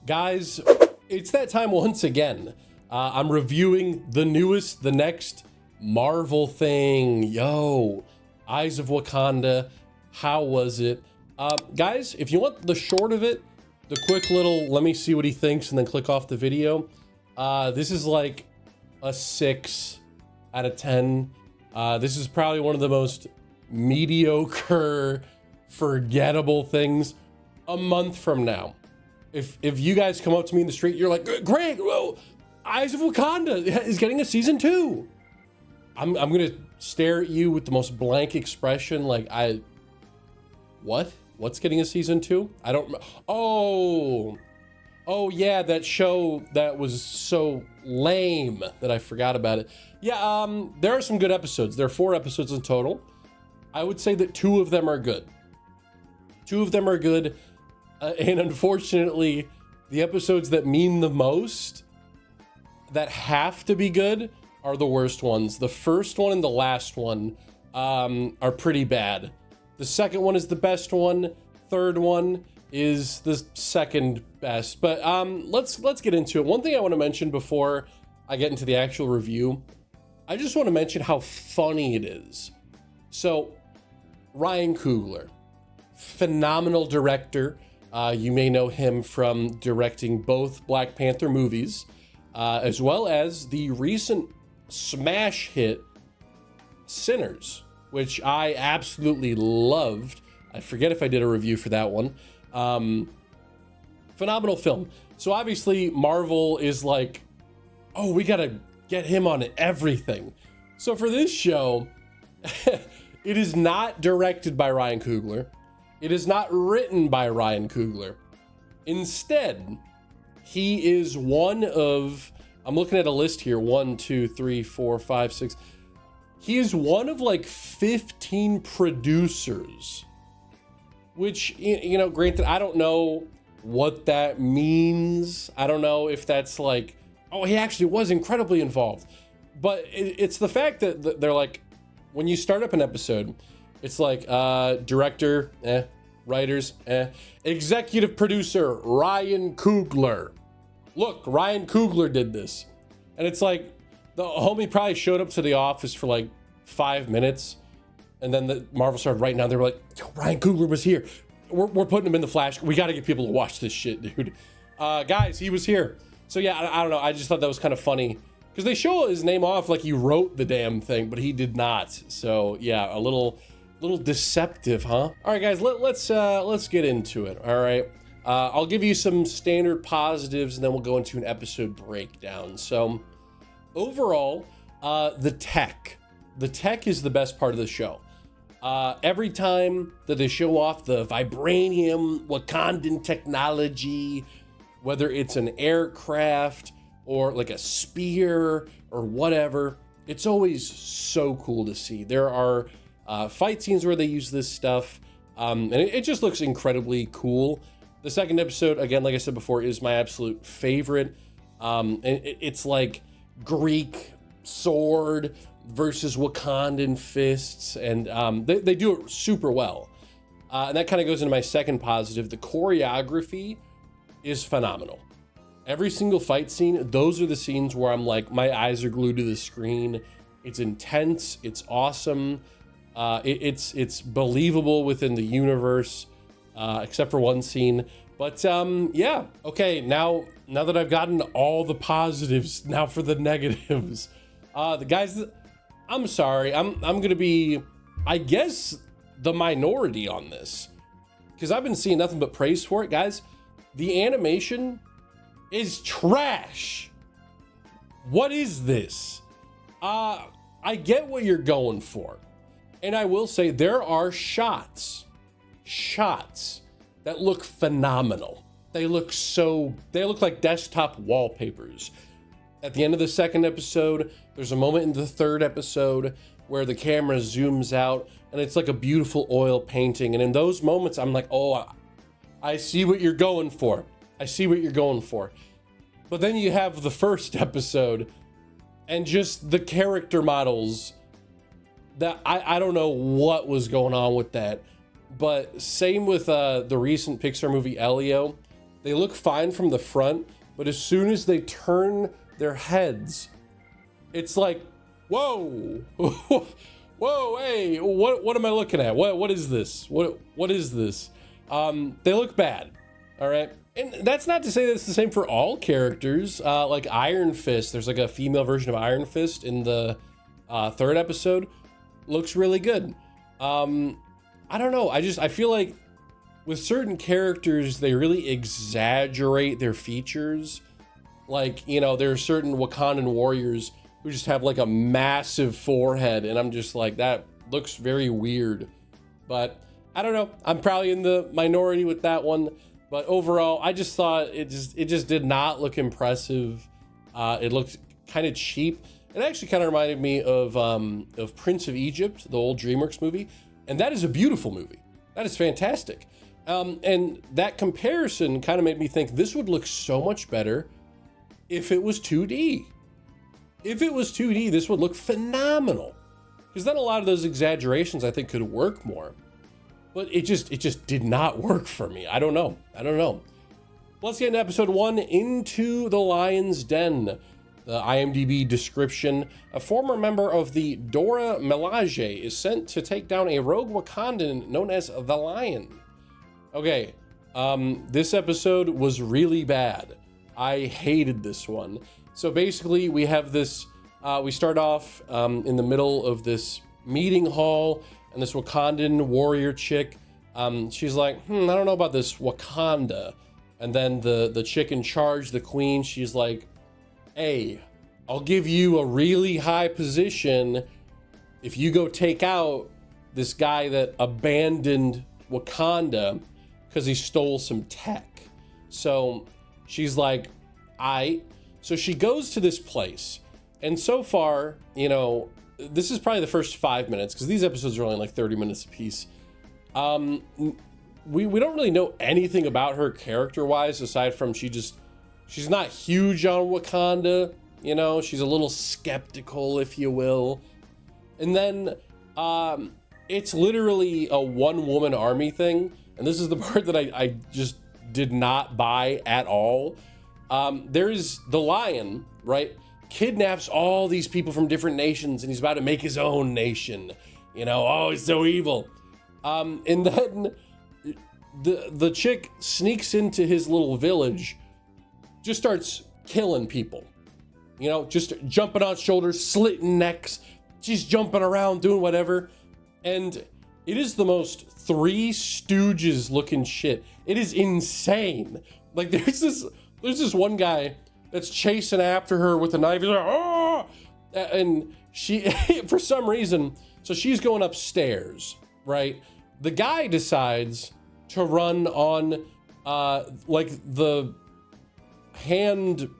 Guys, it's that time once again. I'm reviewing the next Marvel thing. Yo, Eyes of Wakanda. How was it? Guys, if you want the short of it, the quick little, let me see what he thinks and then click off the video. This is like a 6 out of 10. This is probably one of the most mediocre, forgettable things a month from now. If you guys come up to me in the street, you're like, Greg, whoa, Eyes of Wakanda is getting a season 2. I'm gonna stare at you with the most blank expression, like what's getting a season 2? I don't. Oh yeah, that show that was so lame that I forgot about it. Yeah, there are some good episodes. There are 4 episodes in total. I would say that 2 of them are good. 2 of them are good. And unfortunately, the episodes that mean the most, that have to be good, are the worst ones. The first one and the last one are pretty bad. The second one is the best one. Third one is the second best. But let's get into it. One thing I want to mention before I get into the actual review, I just want to mention how funny it is. So, Ryan Coogler, phenomenal director. You may know him from directing both Black Panther movies, as well as the recent smash hit Sinners, which I absolutely loved. I forget if I did a review for that one. Phenomenal film. So obviously Marvel is like, oh, we gotta get him on everything. So for this show, it is not directed by Ryan Coogler. It is not written by Ryan Coogler. Instead, he is one of, I'm looking at a list here, 1, 2, 3, 4, 5, 6. He is one of like 15 producers, which, you know, granted, I don't know what that means. I don't know if that's like, oh, he actually was incredibly involved. But it's the fact that they're like, when you start up an episode, it's like director, writers, executive producer, Ryan Coogler. Look, Ryan Coogler did this. And it's like, the homie probably showed up to the office for like 5 minutes. And then the Marvel started writing down. They were like, yo, Ryan Coogler was here. We're putting him in the Flash. We got to get people to watch this shit, dude. Guys, he was here. So yeah, I don't know. I just thought that was kind of funny. Because they show his name off like he wrote the damn thing, but he did not. So yeah, a little deceptive, huh? All right, guys, let's get into it. All right, I'll give you some standard positives, and then we'll go into an episode breakdown. So overall, the tech is the best part of the show. Every time that they show off the vibranium Wakandan technology, whether it's an aircraft or like a spear or whatever, it's always so cool to see. There are fight scenes where they use this stuff, and it just looks incredibly cool. The second episode, again, like I said before, is my absolute favorite. And it's like Greek sword versus Wakandan fists, and they do it super well. And that kind of goes into my second positive. The choreography is phenomenal. Every single fight scene, those are the scenes where I'm like, my eyes are glued to the screen. It's intense. It's awesome. It's believable within the universe, except for one scene. But yeah. Okay, now that I've gotten all the positives, now for the negatives. The guys, I'm sorry. I'm gonna be, I guess, the minority on this, because I've been seeing nothing but praise for it, guys. The animation is trash. What is this? I get what you're going for. And I will say there are shots that look phenomenal. They look like desktop wallpapers. At the end of the second episode, there's a moment in the third episode where the camera zooms out and it's like a beautiful oil painting. And in those moments, I'm like, oh, I see what you're going for. I see what you're going for. But then you have the first episode and just the character models that I don't know what was going on with that. But same with the recent Pixar movie Elio. they look fine from the front, but as soon as they turn their heads, it's like, whoa, whoa, hey, what am I looking at? What is this? What is this? They look bad, all right? And that's not to say that it's the same for all characters. Like Iron Fist, there's like a female version of Iron Fist in the 3rd episode. Looks really good. I don't know. I feel like with certain characters, they really exaggerate their features. Like, you know, there are certain Wakandan warriors who just have like a massive forehead, and I'm just like, that looks very weird. But I don't know. I'm probably in the minority with that one. But overall, I just thought it just did not look impressive. It looked kind of cheap. It actually kind of reminded me of Prince of Egypt, the old DreamWorks movie. And that is a beautiful movie. That is fantastic. And that comparison kind of made me think this would look so much better if it was 2D. If it was 2D, this would look phenomenal. Because then a lot of those exaggerations, I think, could work more. But it just did not work for me. I don't know. Let's get into episode 1, Into the Lion's Den. The IMDb description: a former member of the Dora Milaje is sent to take down a rogue Wakandan known as the Lion. Okay, this episode was really bad. I hated this one. So basically we have this, we start off in the middle of this meeting hall, and this Wakandan warrior chick, she's like, I don't know about this Wakanda. And then the chick in charge, the queen, she's like, hey, I'll give you a really high position if you go take out this guy that abandoned Wakanda because he stole some tech. So she's like, aight. So she goes to this place. And so far, you know, this is probably the first 5 minutes, because these episodes are only like 30 minutes apiece. We don't really know anything about her character-wise, aside from she's not huge on Wakanda, you know, she's a little skeptical, if you will. And then it's literally a one-woman army thing, and this is the part that I just did not buy at all. There's the Lion, right? Kidnaps all these people from different nations, and he's about to make his own nation. You know, oh, he's so evil. And then the chick sneaks into his little village, just starts killing people. You know, just jumping on shoulders, slitting necks. She's jumping around, doing whatever. And it is the most Three Stooges looking shit. It is insane. Like there's this one guy that's chasing after her with a knife. He's like, oh! And she, for some reason, so she's going upstairs, right? The guy decides to run on, like the hand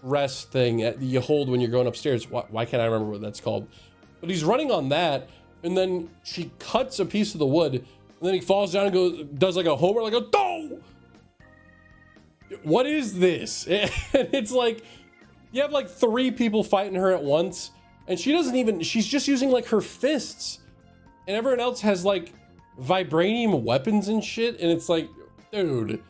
rest thing that you hold when you're going upstairs. Why can't I remember what that's called? But he's running on that, and then she cuts a piece of the wood, and then he falls down and does like a homer, like a no! What is this? And it's like, you have like 3 people fighting her at once, and she's just using like her fists, and everyone else has like vibranium weapons and shit, and it's like, dude,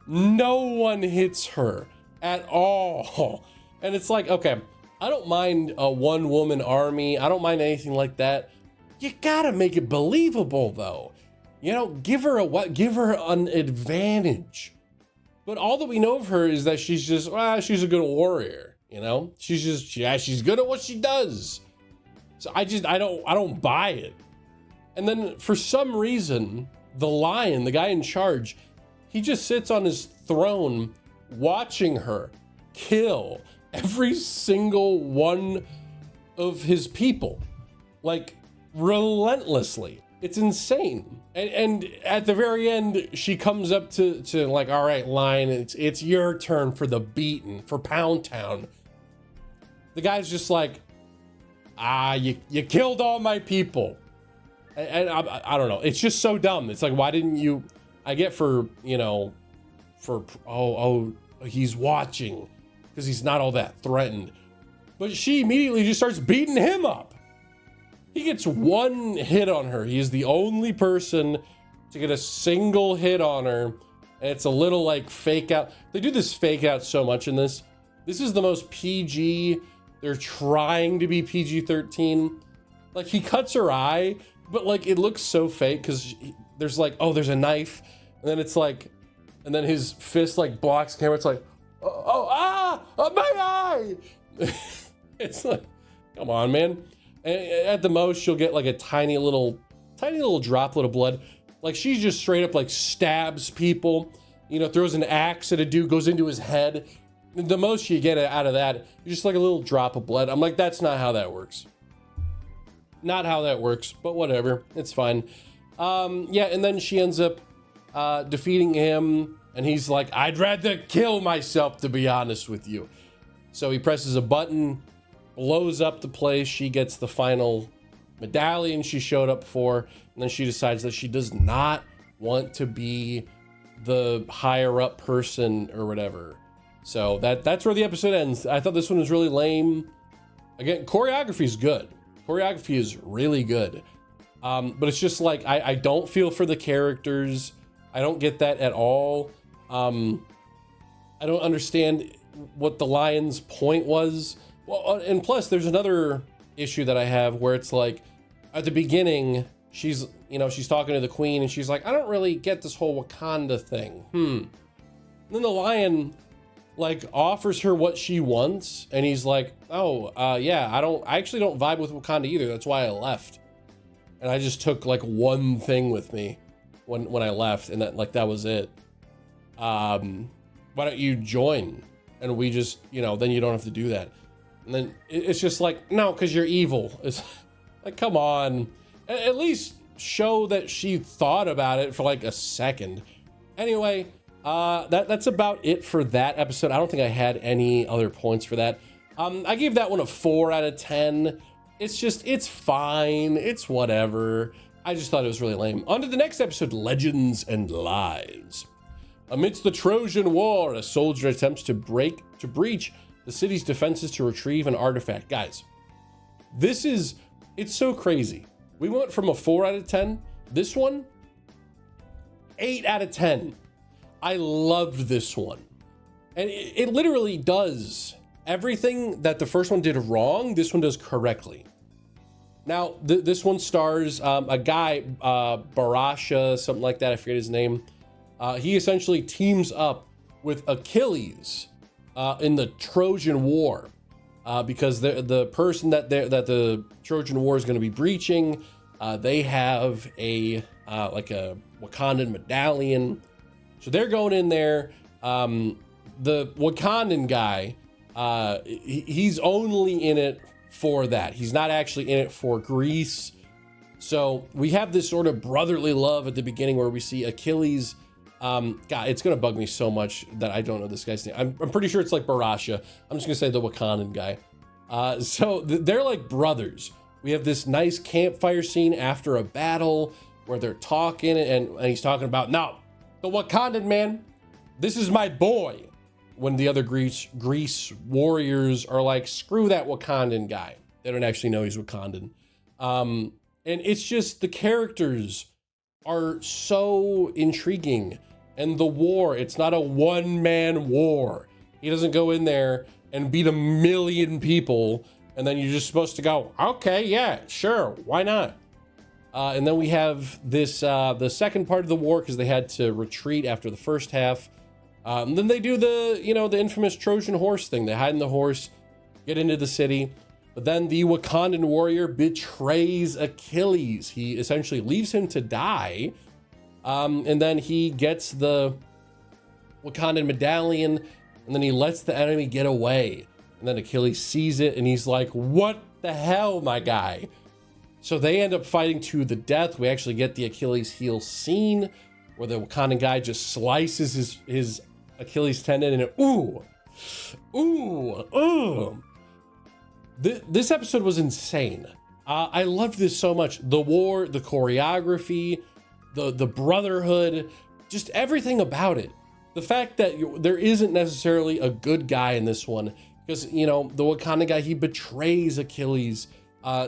no one hits her at all. And it's like, okay, I don't mind a one-woman army, I don't mind anything like that. You gotta make it believable though. You know, give her an advantage. But all that we know of her is that she's just, she's a good warrior, you know? She's good at what she does. So I don't buy it. And then for some reason, the Lion, the guy in charge, he just sits on his throne watching her kill every single one of his people, like relentlessly. It's insane. And at the very end, she comes up to like, all right, Lion, it's your turn for the beating, for Pound Town. The guy's just like, you killed all my people. And I don't know. It's just so dumb. It's like, why didn't you, I get for, you know, he's watching because he's not all that threatened. But she immediately just starts beating him up. He gets one hit on her. He is the only person to get a single hit on her. And it's a little like fake out. They do this fake out so much in this. This is the most PG. They're trying to be PG-13. Like, he cuts her eye, but like it looks so fake because there's like, oh, there's a knife, and then it's like, and then his fist like blocks the camera. It's like, my eye. It's like, come on, man. And at the most, you'll get like a tiny little droplet of blood. Like, she just straight up like stabs people, you know, throws an axe at a dude, goes into his head. The most you get out of that is just like a little drop of blood. I'm like, that's not how that works. Not how that works, but whatever. It's fine. Yeah, and then she ends up defeating him, and he's like, I'd rather kill myself, to be honest with you. So he presses a button, blows up the place. She gets the final medallion she showed up for, and then she decides that she does not want to be the higher up person or whatever. So that's where the episode ends. I thought this one was really lame. Again, choreography is good. Choreography is really good. But it's just like, I don't feel for the characters. I don't get that at all. I don't understand what the lion's point was. Well, and plus there's another issue that I have where it's like, at the beginning, she's talking to the queen and she's like, I don't really get this whole Wakanda thing. And then the lion like offers her what she wants, and he's like, oh, yeah, I actually don't vibe with Wakanda either. That's why I left. And I just took like one thing with me when I left, and that was it. Why don't you join? And we just, then you don't have to do that. And then it's just like, no, because you're evil. It's like, come on. At least show that she thought about it for like a second. Anyway, that's about it for that episode. I don't think I had any other points for that. I gave that one a 4 out of 10. It's fine. It's whatever. I just thought it was really lame. On to the next episode, Legends and Lies. Amidst the Trojan War, a soldier attempts to breach the city's defenses to retrieve an artifact. Guys, it's so crazy. We went from a 4 out of 10. This one, 8 out of 10. I loved this one. And it literally does everything that the first one did wrong, this one does correctly. Now, this one stars a guy, Barasha, something like that. I forget his name. He essentially teams up with Achilles in the Trojan War because the person that the Trojan War is going to be breaching, they have a Wakandan medallion. So they're going in there. The Wakandan guy, he's only in it for that. He's not actually in it for Greece. So we have this sort of brotherly love at the beginning where we see Achilles. God, it's going to bug me so much that I don't know this guy's name. I'm pretty sure it's like Barasha. I'm just going to say the Wakandan guy. So they're like brothers. We have this nice campfire scene after a battle where they're talking and he's talking about, now, the Wakandan man, this is my boy. When the other Greece warriors are like, screw that Wakandan guy. They don't actually know he's Wakandan. And it's just, the characters are so intriguing. And the war, it's not a one-man war. He doesn't go in there and beat 1 million people, and then you're just supposed to go, okay, yeah, sure, why not? And then we have this, the second part of the war, because they had to retreat after the first half. Then they do the infamous Trojan horse thing. They hide in the horse, get into the city. But then the Wakandan warrior betrays Achilles. He essentially leaves him to die. And then he gets the Wakandan medallion, and then he lets the enemy get away. And then Achilles sees it, and he's like, what the hell, my guy? So they end up fighting to the death. We actually get the Achilles heel scene where the Wakandan guy just slices his Achilles tendon, and This episode was insane. I loved this so much. The war, the choreography, the brotherhood, just everything about it. The fact that there isn't necessarily a good guy in this one, because, the Wakanda guy, he betrays Achilles,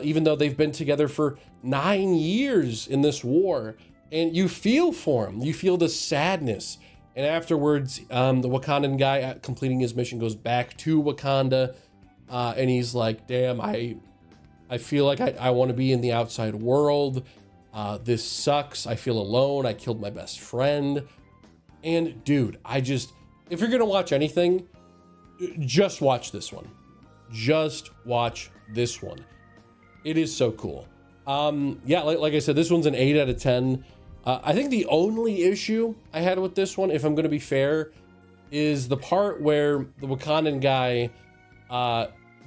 even though they've been together for 9 years in this war. And you feel for him. You feel the sadness. And afterwards, the Wakandan guy completing his mission goes back to Wakanda, and he's like, damn, I feel like I want to be in the outside world. This sucks. I feel alone. I killed my best friend. And dude, if you're gonna watch anything, just watch this one. Just watch this one. It is so cool. Yeah, like I said, this one's an 8 out of 10. I think the only issue I had with this one, if I'm gonna be fair, is the part where the Wakandan guy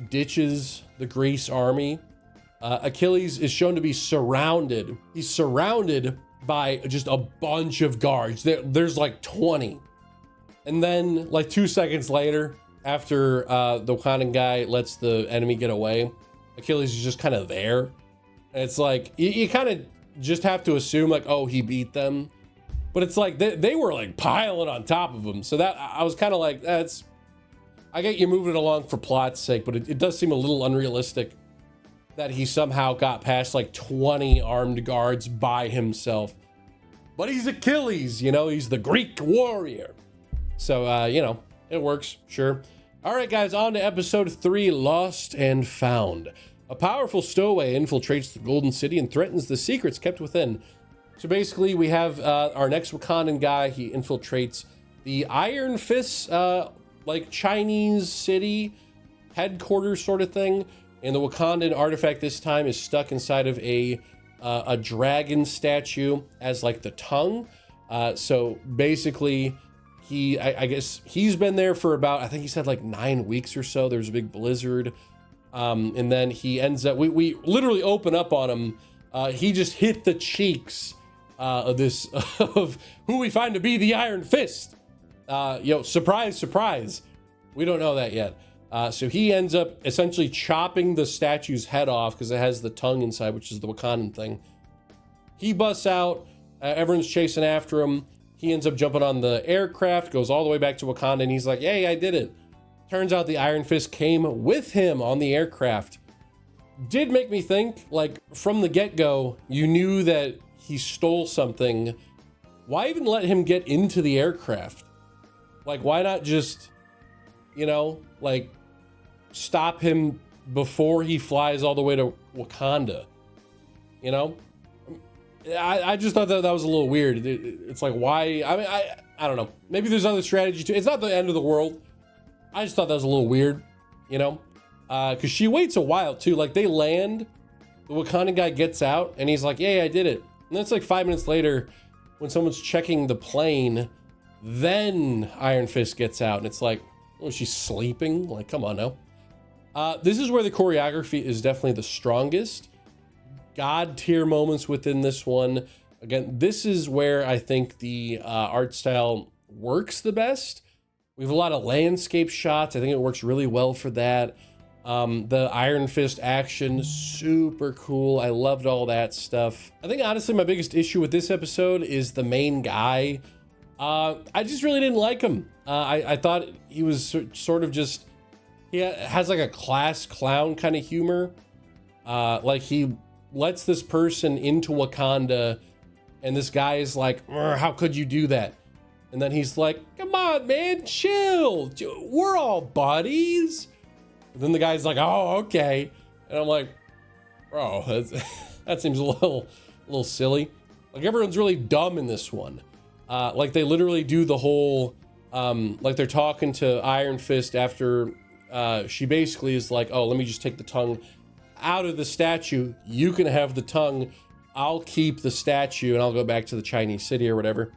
ditches the Greece army. Achilles is shown to be surrounded. He's surrounded by just a bunch of guards. There's like 20. And then like 2 seconds later, after the Wakandan guy lets the enemy get away, Achilles is just kind of there. And it's like, you kind of just have to assume like, oh, he beat them. But it's like, they were like piling on top of him. So that, I was kind of like, I get you moving it along for plot's sake, but it does seem a little unrealistic that he somehow got past like 20 armed guards by himself. But he's Achilles, you know, he's the Greek warrior. So, you know, it works, sure. All right, guys, on to episode 3, Lost and Found. A powerful stowaway infiltrates the Golden City and threatens the secrets kept within. So basically, we have our next Wakandan guy. He infiltrates the Iron Fist, like Chinese city headquarters sort of thing. And the Wakandan artifact this time is stuck inside of a dragon statue as like the tongue. So basically, I guess he's been there for about, I think he said like 9 weeks or so. There's a big blizzard. And then he ends up, we literally open up on him. He just hit the cheeks of who we find to be the Iron Fist. Surprise, surprise. We don't know that yet. So he ends up essentially chopping the statue's head off because it has the tongue inside, which is the Wakandan thing. He busts out. Everyone's chasing after him. He ends up jumping on the aircraft, goes all the way back to Wakanda, and he's like, hey, I did it. Turns out the Iron Fist came with him on the aircraft. Did make me think, like, from the get-go, you knew that he stole something. Why even let him get into the aircraft? Like, why not just, you know, like, stop him before he flies all the way to Wakanda? You know? I just thought that was a little weird. It's like, why? I mean, I don't know. Maybe there's other strategy too. It's not the end of the world. I just thought that was a little weird, you know? Because she waits a while too. Like, they land, the Wakandan guy gets out, and he's like, yeah, I did it. And then it's like 5 minutes later, when someone's checking the plane, then Iron Fist gets out, and it's like, oh, she's sleeping? Like, come on now. This is where the choreography is definitely the strongest. God tier moments within this one. Again, this is where I think the art style works the best. We have a lot of landscape shots. I think it works really well for that. The Iron Fist action, super cool. I loved all that stuff. I think honestly my biggest issue with this episode is the main guy. I just really didn't like him. I thought he was sort of just, he has like a class clown kind of humor. Like he lets this person into Wakanda, and this guy is like, how could you do that? And then he's like, come on, man, chill. We're all buddies. And then the guy's like, oh, okay. And I'm like, bro, that seems a little silly. Like, everyone's really dumb in this one. Like, they literally do the whole, like, they're talking to Iron Fist after she basically is like, oh, let me just take the tongue out of the statue. You can have the tongue. I'll keep the statue, and I'll go back to the Chinese city or whatever.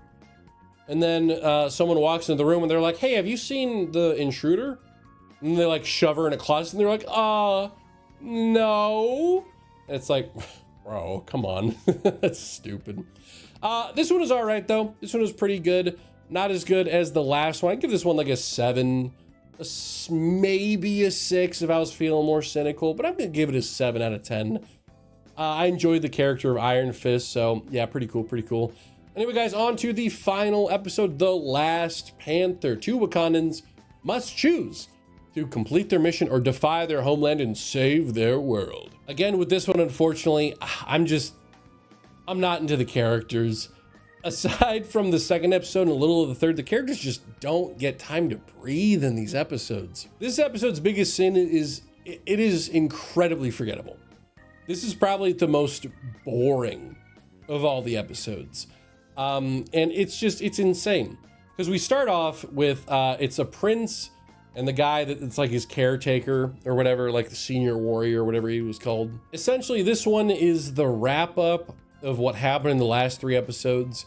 And then someone walks into the room, and they're like, hey, have you seen the intruder? And they like shove her in a closet, and they're like, no. And it's like, bro, come on. That's stupid. This one was all right, though. This one was pretty good. Not as good as the last one. I'd give this one like a 7, maybe a 6 if I was feeling more cynical, but I'm gonna give it a 7 out of 10. I enjoyed the character of Iron Fist, so yeah, pretty cool. Anyway, guys, on to the final episode, The Last Panther. 2 Wakandans must choose to complete their mission or defy their homeland and save their world. Again, with this one, unfortunately, I'm not into the characters. aside from the second episode and a little of the third, the characters just don't get time to breathe in these episodes. This episode's biggest sin is it is incredibly forgettable. This is probably the most boring of all the episodes. And it's insane. Because we start off with, it's a prince and the guy that's like his caretaker or whatever, like the senior warrior or whatever he was called. Essentially, this one is the wrap up of what happened in the last 3 episodes.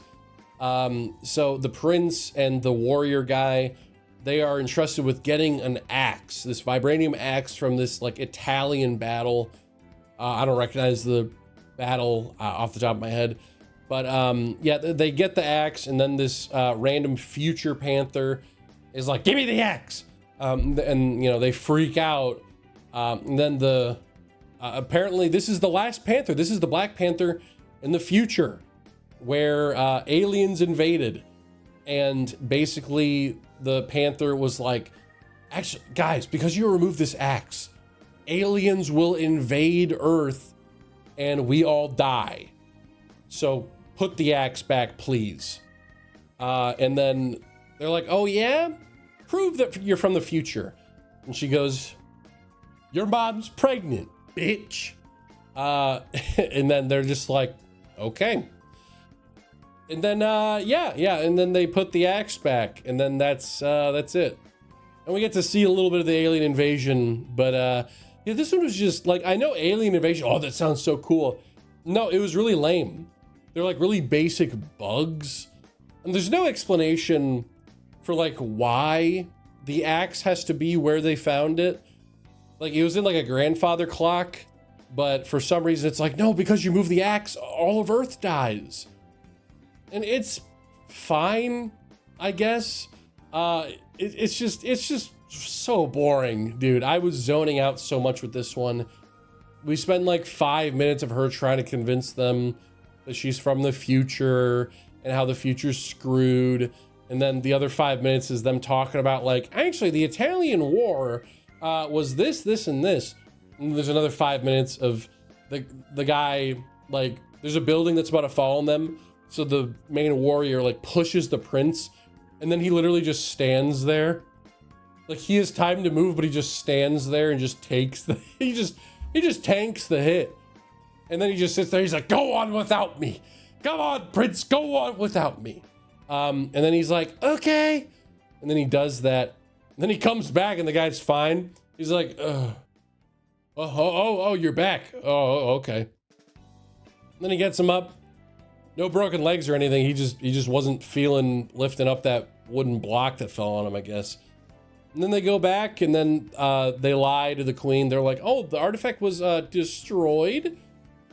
So the prince and the warrior guy, they are entrusted with getting an axe, this vibranium axe from this like Italian battle. I don't recognize the battle off the top of my head, but yeah, they get the axe, and then this random future panther is like, give me the axe. And you know, they freak out. And then apparently this is the last panther. This is the Black Panther in the future where aliens invaded, and basically the panther was like, actually guys, because you removed this axe, aliens will invade Earth and we all die, so put the axe back, please. And then they're like, oh yeah, prove that you're from the future. And she goes, your mom's pregnant, bitch. And then they're just like, okay. And then yeah, and then they put the axe back, and then that's it. And we get to see a little bit of the alien invasion, but yeah, this one was just like, I know alien invasion, oh, that sounds so cool. No, it was really lame. They're like really basic bugs, and there's no explanation for like why the axe has to be where they found it. Like, it was in like a grandfather clock, but for some reason it's like, no, because you move the axe, all of Earth dies. And it's fine, I guess. It's just so boring, dude. I was zoning out so much with this one. We spent like 5 minutes of her trying to convince them that she's from the future and how the future's screwed. And then the other 5 minutes is them talking about like, actually the Italian war was this, and this. And there's another 5 minutes of the guy, like, there's a building that's about to fall on them. So the main warrior like pushes the prince, and then he literally just stands there. Like, he has time to move, but he just stands there and just takes he just tanks the hit. And then he just sits there. He's like, go on without me. Come on, prince, go on without me. And then he's like, okay. And then he does that. And then he comes back and the guy's fine. He's like, oh, you're back. Oh, okay. And then he gets him up. No broken legs or anything. He just wasn't feeling lifting up that wooden block that fell on him, I guess. And then they go back, and then they lie to the queen. They're like, oh, the artifact was destroyed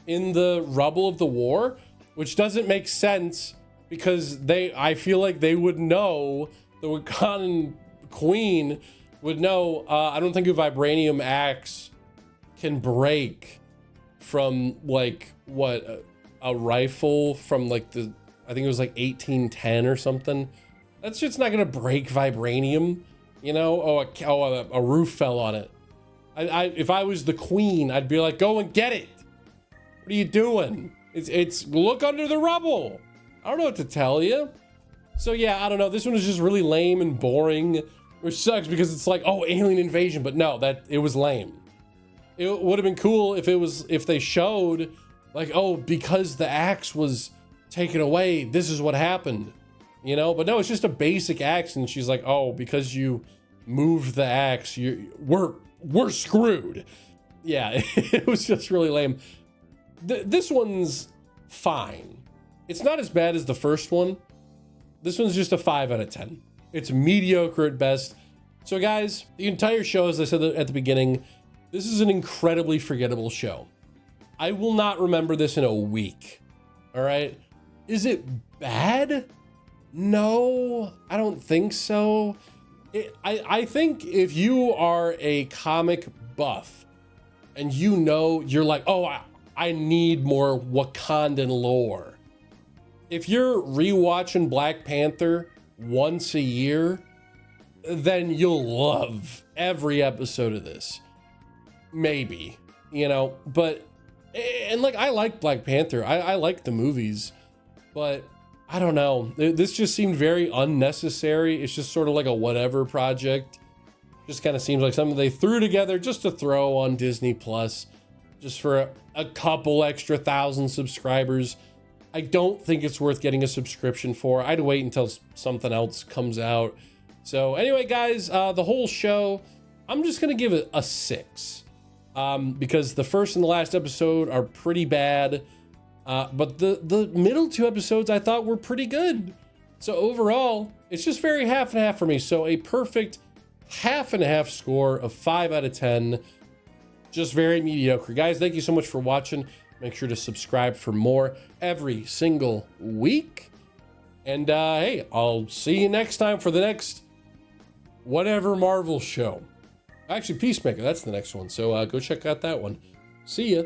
in the rubble of the war, which doesn't make sense because I feel like they would know, the Wakandan queen would know. I don't think a vibranium axe can break from like what a rifle from like I think it was like 1810 or something. That's just not gonna break vibranium, you know. A roof fell on it. If I was the queen, I'd be like, go and get it. What are you doing? It's look under the rubble. I don't know what to tell you. So yeah, I don't know. This one was just really lame and boring, which sucks because it's like, oh, alien invasion, but no, it was lame. It would have been cool if they showed like, oh, because the axe was taken away, this is what happened, you know? But no, it's just a basic axe, and she's like, oh, because you moved the axe, we're screwed. Yeah, it was just really lame. This one's fine. It's not as bad as the first one. This one's just a 5 out of 10. It's mediocre at best. So guys, the entire show, as I said at the beginning, this is an incredibly forgettable show. I will not remember this in a week. All right. Is it bad? No, I don't think so. I think if you are a comic buff and you know, you're like, oh, I need more Wakandan lore. If you're rewatching Black Panther once a year, then you'll love every episode of this. Maybe, you know, but, and like, I like Black Panther. I like the movies, but I don't know. This just seemed very unnecessary. It's just sort of like a whatever project. Just kind of seems like something they threw together just to throw on Disney Plus, just for a couple extra thousand subscribers. I don't think it's worth getting a subscription for. I'd wait until something else comes out. So anyway, guys, the whole show, I'm just gonna give it a 6, because the first and the last episode are pretty bad, but the middle 2 episodes I thought were pretty good. So overall, it's just very half and half for me. So a perfect half and half score of 5 out of 10. Just very mediocre. Guys, thank you so much for watching. Make sure to subscribe for more every single week. And hey, I'll see you next time for the next whatever Marvel show. Actually, Peacemaker, that's the next one. So go check out that one. See ya.